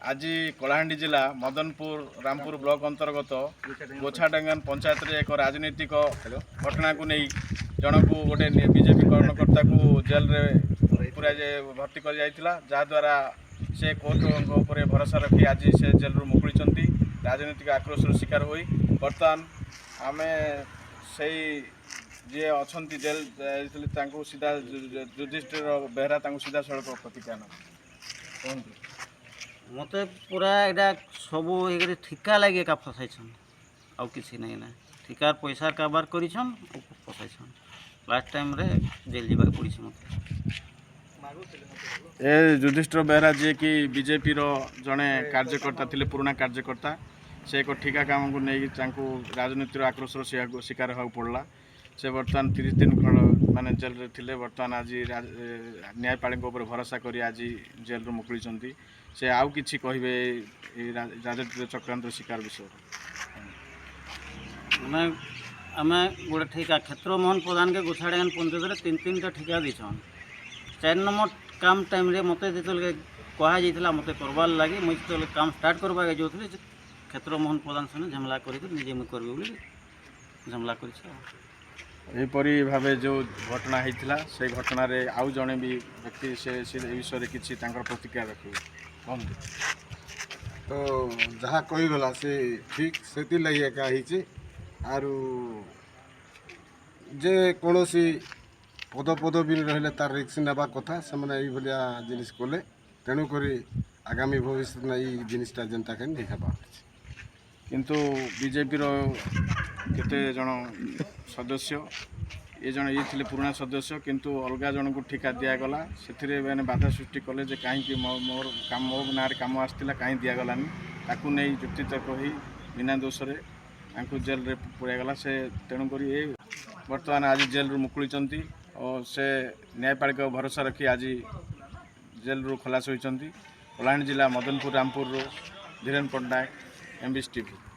आज कलाहांडी जिला मदनपुर रामपुर ब्लॉक अंतर्गत गोछाडांगन पंचायत रे एक राजनीतिक घटना को नहीं जन को गोटे बीजेपी कर्मकर्ता को जेल रे पूरा भर्ती कर जाइतिला जहाद्वारा से कोर्ट उपर भरोसा रखी आज से जेल रू मुकुली राजनीतिक आक्रोश शिकार हुई बर्तमान आम से जी अच्छा जेल सीधा युधिष्ठिर बेहरा सीधा सड़क प्रतिज्ञान कहते मत पूरा यहाँ सब ठिका लगे एका फसाइछन आउ किसी नहीं ना ठिकार पैसा कारोबार करिछन फसाइछन लास्ट टाइम रे जेल जीवा पड़ी मत ए युधिष्ठिर बेहरा जी कि बीजेपी रो जड़े कार्यकर्ता थिले पुराना कार्यकर्ता से एक ठिका काम को नहीं राजनीतिर आक्रोश शिकार होगा पड़ला से बर्तमान 30 दिन खंड माने जेल रे थिले बर्तमान आज न्यायपालिका ऊपर भरोसा करी आज जेल रू मुकुली से आउ किछि कहिबे राजनीतिक चक्रांत शिकार विषय आम गोटे ठिका क्षेत्र मोहन प्रधान के गोछाडांगन पंचायत रे 3 ठिका दीछन 4 नंबर काम टाइम रे मते जेतले कहा जाइतला मते करबार लागि मुझे काम स्टार्ट करबा के जोथले क्षेत्र मोहन प्रधान से झमला करी निजे मुझे करबे बोली झमला करी एपरी भावे जो घटना होता से घटना रे आउ जड़े भी व्यक्ति से विषय किसी प्रतिक्रिया रखे तो जहाँ कहीगला से ठीक से लगे एका आरु जे कौन सी पदपदवी रही तार रिक्स नेबा कथा से भाया जिनिस कले तेणुक आगामी भविष्य में ये जिनटा जनता के नहीं हेबा किंतु बीजेपी रो केते जन सदस्य ये जन ये थिले पुराना सदस्य किंतु अलगा जन को ठिका दिगला से मैंने बाधा सृष्टि कले जे कहीं मोर काम मो ना कम आसाला कहीं दिगलानी ताकू नहीं जुक्ति तर्क हो बिना दोष जेल रे पुरागला से तेणुक बर्तमान आज जेल रू मुकुली और से न्यायपालिका भरोसा रखी आज जेल रू खलास होती कलाहांडी जिला मदनपुर रामपुर धीरेन पट्टनायक MBC TV।